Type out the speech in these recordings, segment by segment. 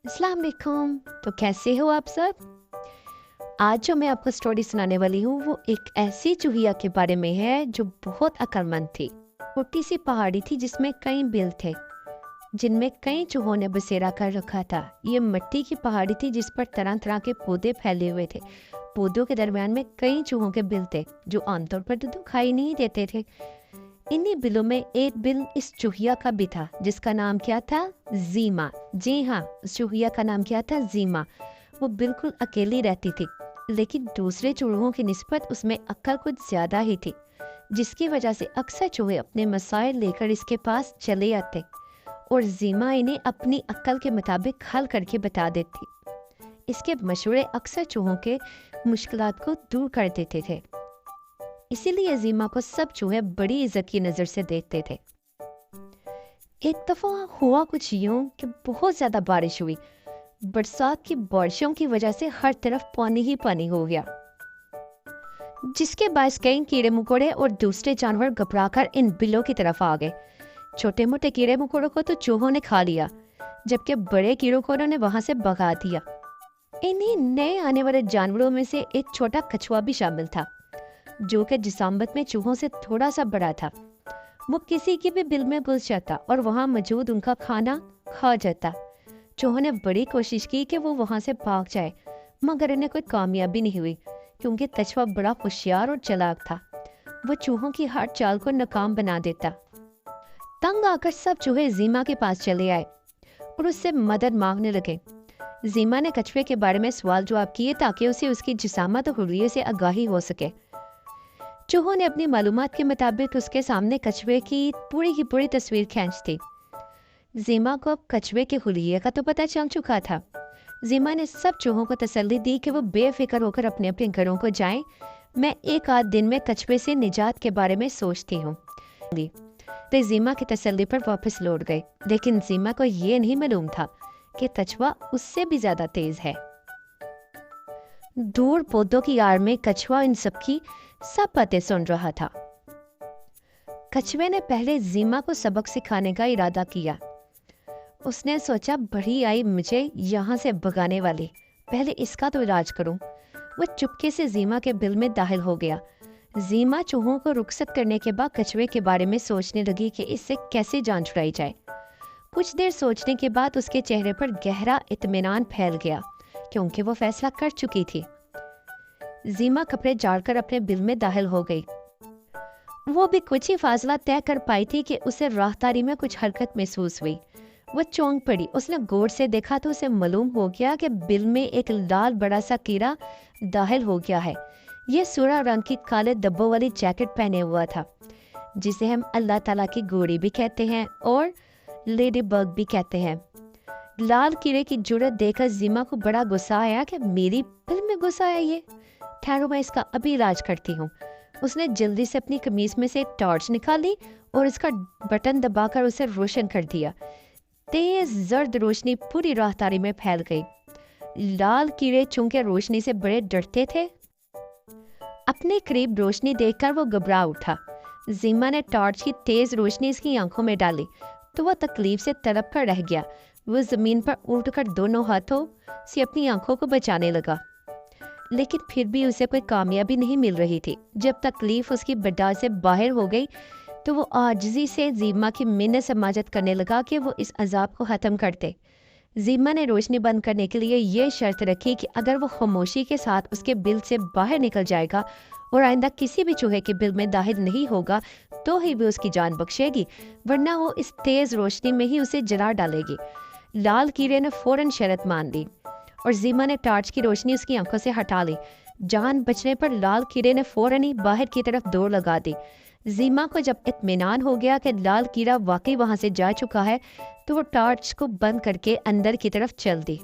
अस्सलाम वालेकुम। तो कैसे हो आप सब? आज जो मैं आपको स्टोरी सुनाने वाली हूँ वो एक ऐसी चूहिया के बारे में है जो बहुत अक्लमंद थी। छोटी सी पहाड़ी थी जिसमें कई बिल थे, जिनमें कई चूहों ने बसेरा कर रखा था। ये मिट्टी की पहाड़ी थी जिस पर तरह तरह के पौधे फैले हुए थे। पौधों के दरमियान में कई चूहों के बिल थे जो आमतौर पर तो दिखाई नहीं देते थे। इन्हीं बिलों में एक बिल इस चूहिया का भी था जिसका नाम क्या था? जीमा। जी हाँ, उस चूहिया का नाम क्या था? जीमा। वो बिल्कुल अकेली रहती थी, लेकिन दूसरे चूहों की निस्बत उसमें अक्ल कुछ ज्यादा ही थी, जिसकी वजह से अक्सर चूहे अपने मसाइल लेकर इसके पास चले आते और जीमा इन्हें अपनी अक्ल के मुताबिक हल करके बता देती। इसके मशवरे अक्सर चूहों के मुश्किलात को दूर कर देते थे, इसीलिए जीमा को सब चूहे बड़ी इज्जत की नजर से देखते थे। एक दफा हुआ कुछ यूं कि बहुत ज्यादा बारिश हुई। बरसात की बारिशों की वजह से हर तरफ पानी ही पानी हो गया, जिसके बायस कई कीड़े मकोड़े और दूसरे जानवर घबराकर इन बिलों की तरफ आ गए। छोटे मोटे कीड़े मकोड़ों को तो चूहों ने खा लिया, जबकि बड़े कीड़ों को उन्होंने वहां से भगा दिया। इन्हीं नए आने वाले जानवरों में से एक छोटा कछुआ भी शामिल था, जो कि जिसामत में चूहों से थोड़ा सा बड़ा था। वो किसी की भी बिल में घुस जाता और वहां मौजूद उनका खाना खा जाता। चूहों ने बड़ी कोशिश की कि वो वहां से भाग जाए, मगर इन्हें कोई कामयाबी नहीं हुई, क्योंकि कछुआ बड़ा होशियार और चालाक था। वो चूहों की हर चाल को नाकाम बना देता। तंग आकर सब चूहे जीमा के पास चले आए और उससे मदद मांगने लगे। जीमा ने कछुए के बारे में सवाल जवाब किए ताकि उसे उसकी जिसामत और हुर्रियत से आगाही हो सके। चूहों ने अपनी मालूमात के मुताबिक उसके सामने कछुए की पूरी तस्वीर खींच दी। जीमा को अब कछुए के हुलिये का तो पता चल चुका था। जीमा ने सब चूहों को तसल्ली दी कि वो बेफिक्र होकर अपने अपने घरों को जाएं। मैं एक आध दिन में कछुए से निजात के बारे में सोचती हूँ। तो जीमा की तसल्ली पर वापस लौट गए, लेकिन जीमा को ये नहीं मालूम था कि कछुआ उससे भी ज्यादा तेज है। दूर पौधों की आड़ में कछुआ इन सबकी सब बातें सुन रहा था। कछुए ने पहले जीमा को सबक सिखाने का इरादा किया। उसने सोचा, बड़ी आई मुझे यहाँ से भगाने वाली, पहले इसका तो इलाज करूं। वो चुपके से जीमा के बिल में दाखिल हो गया। जीमा चूहों को रुखसत करने के बाद कछुए के बारे में सोचने लगी कि इससे कैसे जान छुड़ाई जाए। कुछ देर सोचने के बाद उसके चेहरे पर गहरा इत्मीनान फैल गया, क्योंकि वो फैसला कर चुकी थी। जीमा कपड़े झाड़कर अपने बिल में दाखिल हो गई। वो भी कुछ ही फासला तय कर पाई थी कि उसे राहदारी में कुछ हरकत महसूस हुई। वो चौंक पड़ी। उसने गौर से देखा तो उसे मालूम हो गया कि बिल में एक लाल बड़ा सा कीड़ा दाखिल हो गया है। ये सूरा रंग की काले धब्बों वाली जैकेट पहने हुआ था, जिसे हम अल्लाह ताला की गोरी भी कहते हैं और लेडी बग भी कहते हैं। लाल कीड़े की जुर्रत देखकर जीमा को बड़ा गुस्सा आया कि मेरी बिल में घुसा है ये। ठहरो, मैं इसका अभी इलाज करती हूँ। उसने जल्दी से अपनी कमीज में से एक टॉर्च निकाली और उसका बटन दबाकर उसे रोशन कर दिया। तेज जर्द रोशनी पूरी राहदारी में फैल गई। लाल कीड़े चूंकि रोशनी से बड़े डरते थे, अपने करीब रोशनी देखकर वो घबरा उठा। जीमा ने टॉर्च की तेज रोशनी इसकी आंखों में डाली तो वह तकलीफ से तड़प कर रह गया। वो जमीन पर उठकर दोनों हाथों से अपनी आंखों को बचाने लगा, लेकिन फिर भी उसे कोई कामयाबी नहीं मिल रही थी। जब तकलीफ उसकी बर्दाश्त से बाहर हो गई तो वो आजिज़ी से जीमा की मिन्नत समाजत करने लगा कि वो इस अजाब को ख़त्म कर दे। जीमा ने रोशनी बंद करने के लिए ये शर्त रखी कि अगर वो खामोशी के साथ उसके बिल से बाहर निकल जाएगा और आइंदा किसी भी चूहे के बिल में दाखिल नहीं होगा तो ही वो उसकी जान बख्शेगी, वरना वो इस तेज रोशनी में ही उसे जला डालेगी। लाल कीड़े ने फौरन शर्त मान ली और जीमा ने टॉर्च की रोशनी उसकी आंखों से हटा ली। जान बचने पर लाल कीड़े ने फौरन ही बाहर की तरफ दौड़ लगा दी। जीमा को जब इत्मीनान हो गया कि लाल कीड़ा वाकई वहां से जा चुका है, तो वो टॉर्च को बंद करके अंदर की तरफ चल दी।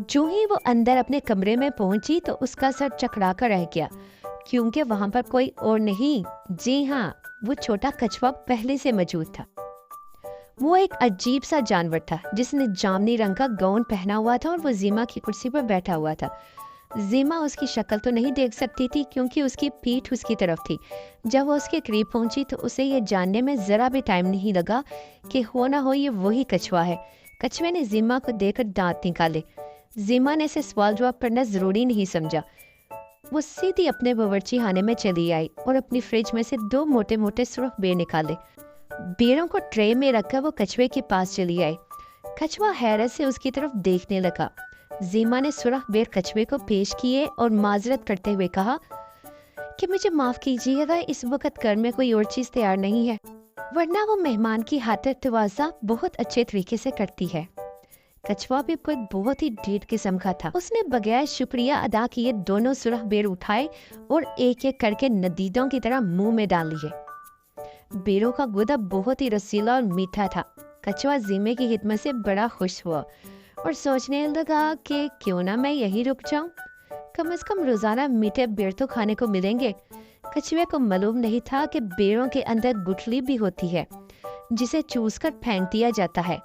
जो ही वो अंदर अपने कमरे में पहुंची तो उसका सर चकरा कर रह गया, क्योंकि वहां पर कोई और नहीं, जी हाँ, वो छोटा कछुआ पहले से मौजूद था। वो एक अजीब सा जानवर था जिसने जामनी रंग का गाउन पहना हुआ था और वो जीमा की कुर्सी पर बैठा हुआ था। जीमा उसकी शक्ल तो नहीं देख सकती थी क्योंकि उसकी पीठ उसकी तरफ थी। जब वो उसके करीब पहुंची तो उसे ये जानने में जरा भी टाइम नहीं लगा कि हो ना हो ये वही कछुआ है कछुए ने ज़ीमा को देखकर दांत निकाले। ज़ीमा ने इसे सवाल जवाब करना ज़रूरी नहीं समझा। वो सीधी अपने बावर्ची खाने में चली आई और अपनी फ्रिज में से 2 मोटे मोटे सुर्ख बेर निकाले। बेरों को ट्रे में रखकर वो कछुए के पास चली आई। कछुआ हैरत से उसकी तरफ देखने लगा। ज़ीमा ने सुर्ख बेर कछुए को पेश किए और माजरत करते हुए कहा कि मुझे माफ़ कीजिएगा, इस वक्त घर में कोई और चीज़ तैयार नहीं है, वरना वो मेहमान की खातिर तवाज़ा बहुत अच्छे तरीके से करती है। कछुआ भी कोई बहुत ही ढीठ किस्म का था। उसने बगैर शुक्रिया अदा किए दोनों सुर्ख बेर उठाए और एक एक करके नदीदों की तरह मुंह में डाल लिए। बेरों का गुदा बहुत ही रसीला और मीठा था। कछुआ ज़ीमे की खिदमत से बड़ा खुश हुआ और सोचने लगा कि क्यों ना मैं यही रुक जाऊं, कम से कम रोजाना मीठे बेर तो खाने को मिलेंगे। कछुए को मालूम नहीं था कि बेरों के अंदर गुठली भी होती है जिसे चूस कर फेंक दिया जाता है।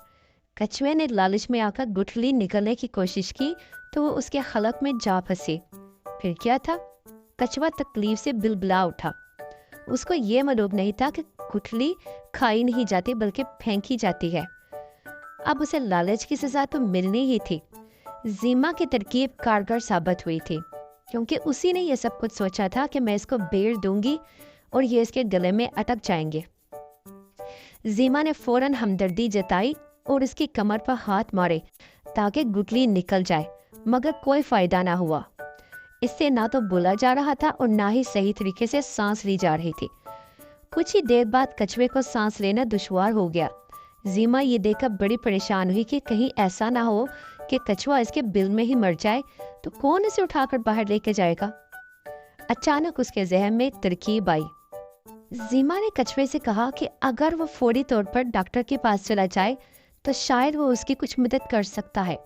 कछुए ने लालच में आकर गुठली निकलने की कोशिश की तो वो उसके खलक में जा फंसी। फिर क्या था, कछुआ तकलीफ से बिलबिला उठा। उसको ये मालूम नहीं था कि गुठली खाई नहीं जाती बल्कि फेंकी जाती है। अब उसे लालच की सजा तो मिलनी ही थी। ज़ीमा की तरकीब कारगर साबित हुई थी, क्योंकि उसी ने यह सब कुछ सोचा था कि मैं इसको बेर दूंगी और ये इसके गले में अटक जाएंगे। ज़ीमा ने फौरन हमदर्दी जताई और उसकी कमर पर हाथ मारे ताकि गुठली निकल जाए, मगर कोई फायदा ना हुआ। इससे ना तो बोला जा रहा था और ना ही सही तरीके से सांस ली जा रही थी। कुछ ही देर बाद कछुए को सांस लेना दुश्वार हो गया। ज़ीमा ये देखकर बड़ी परेशान हुई कि कहीं ऐसा ना हो कि कछुआ इसके बिल में ही मर जाए तो कौन इसे उठाकर बाहर लेके जाएगा। अचानक उसके जहन में तरकीब आई। ज़ीमा ने कछुए से कहा कि अगर वो फौरी तौर पर डॉक्टर के पास चला जाए तो शायद वो उसकी कुछ मदद कर सकता है।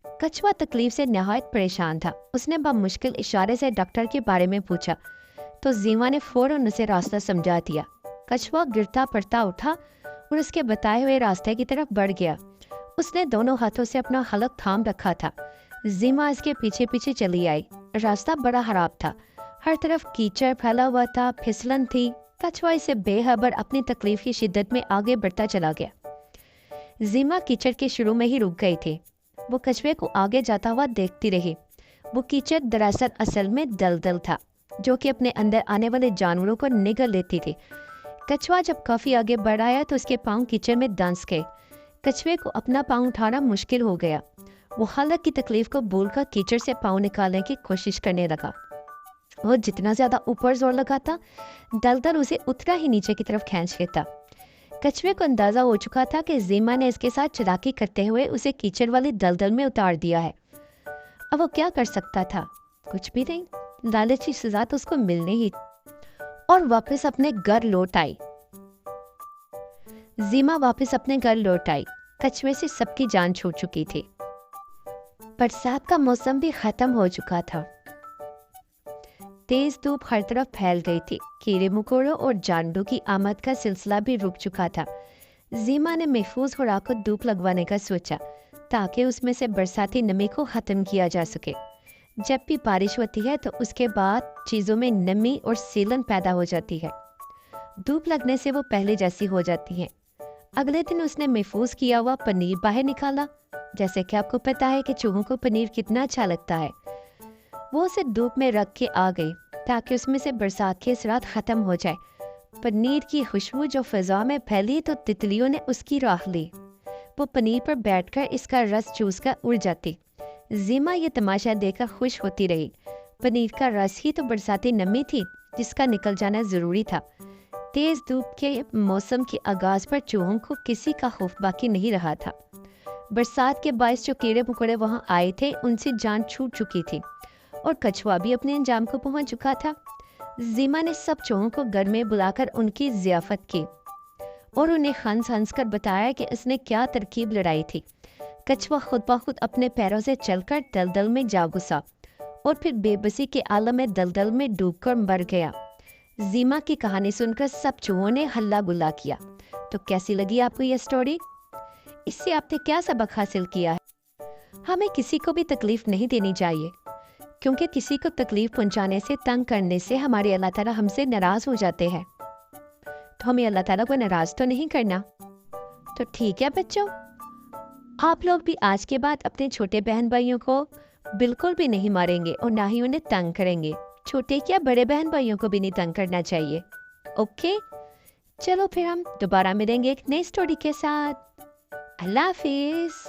कछुआ तकलीफ से नहायत परेशान था। उसने मुश्किल इशारे से डॉक्टर के बारे में पूछा तो ज़ीमा ने फौरन उसे रास्ता समझा दिया। कछुआ गिरता पड़ता उठा और उसके बताए हुए रास्ते की तरफ बढ़ गया। उसने दोनों हाथों से अपना हलक थाम रखा था। ज़ीमा इसके पीछे पीछे चली आई। रास्ता बड़ा खराब था, हर तरफ कीचड़ फैला हुआ था, फिसलन थी। कछुआ इसे बेखबर अपनी तकलीफ की शिद्दत में आगे बढ़ता चला गया। ज़ीमा कीचड़ के शुरू में ही रुक गई थी। वो कछुए को आगे जाता हुआ देखती रही। वो कीचड़ दरअसल असल में दलदल था जो कि अपने अंदर आने वाले जानवरों को निगल लेती थी। कछुआ जब काफी आगे बढ़ आया तो उसके पांव कीचड़ में दंस गए। कछुए को अपना पांव उठाना मुश्किल हो गया। वो हलक की तकलीफ को भूलकर कीचड़ से पांव निकालने की कोशिश करने लगा। वो जितना ज्यादा ऊपर जोर लगाता, दलदल उसे उतना ही नीचे की तरफ खींच लेता। कछुए को अंदाजा हो चुका था कि ज़ीमा ने इसके साथ चालाकी करते हुए उसे कीचड़ वाली दलदल में उतार दिया है। अब वो क्या कर सकता था? कुछ भी नहीं। लालच की सजा तो उसको मिलनी ही। और वापस अपने घर लौट आई। ज़ीमा वापस अपने घर लौट आई। कछुए से सबकी जान छूट चुकी थी। बरसात का मौसम भी खत्म हो चुका था। तेज धूप हर तरफ फैल गई थी। कीड़े मकोड़ों और जानवरों की आमद का सिलसिला भी रुक चुका था। ज़ीमा ने महफूज खुराक को धूप लगवाने का सोचा ताकि उसमें से बरसाती नमी को खत्म किया जा सके। जब भी बारिश होती है तो उसके बाद चीज़ों में नमी और सीलन पैदा हो जाती है। धूप लगने से वो पहले जैसी हो जाती हैं। अगले दिन उसने महफूज किया हुआ पनीर बाहर निकाला। जैसे कि आपको पता है कि चूहों को पनीर कितना अच्छा लगता है। वो उसे धूप में रख के आ गई ताकि उसमें से बरसात के असरात खत्म हो जाए। पनीर की खुशबू जो फिजा में फैली तो तितलियों ने उसकी राह ली। वो पनीर पर बैठकर इसका रस चूस कर उड़ जाती। ज़ीमा ये तमाशा देखकर खुश होती रही। पनीर का रस ही तो बरसाती नमी थी जिसका निकल जाना जरूरी था। तेज धूप के मौसम के आगाज पर चूहों को किसी का खौफ बाकी नहीं रहा था। बरसात के बायस जो कीड़े मकोड़े वहां आए थे उनसे जान छूट चुकी थी और कछुआ भी अपने अंजाम को पहुंच चुका था। ज़ीमा ने सब चूहों को घर में बुलाकर उनकी ज़ियाफत की और उन्हें हंस हंस कर बताया कि उसने क्या तरकीब लड़ाई थी। कछुआ खुद ब खुद अपने पैरों से चलकर दलदल में जा घुसा और फिर बेबसी के आलम में दलदल में डूबकर मर गया। ज़ीमा की कहानी सुनकर सब चूहों ने हल्ला गुल्ला किया। तो कैसी लगी आपको यह स्टोरी? इससे आपने क्या सबक हासिल किया है? हमें किसी को भी तकलीफ नहीं देनी चाहिए, क्योंकि किसी को तकलीफ पहुंचाने से, तंग करने से हमारे अल्लाह ताला हमसे नाराज हो जाते हैं। तो हमें अल्लाह ताला को नाराज तो नहीं करना। तो ठीक है बच्चों, آپ لوگ بھی آج کے بعد اپنے چھوٹے بہن بھائیوں کو بالکل بھی نہیں ماریں گے اور نہ ہی انہیں تنگ کریں گے. چھوٹے کیا بڑے بہن بھائیوں کو بھی نہیں تنگ کرنا چاہیے. اوکے؟ چلو پھر ہم دوبارہ ملیں گے ایک نئی سٹوری کے ساتھ. اللہ حافظ.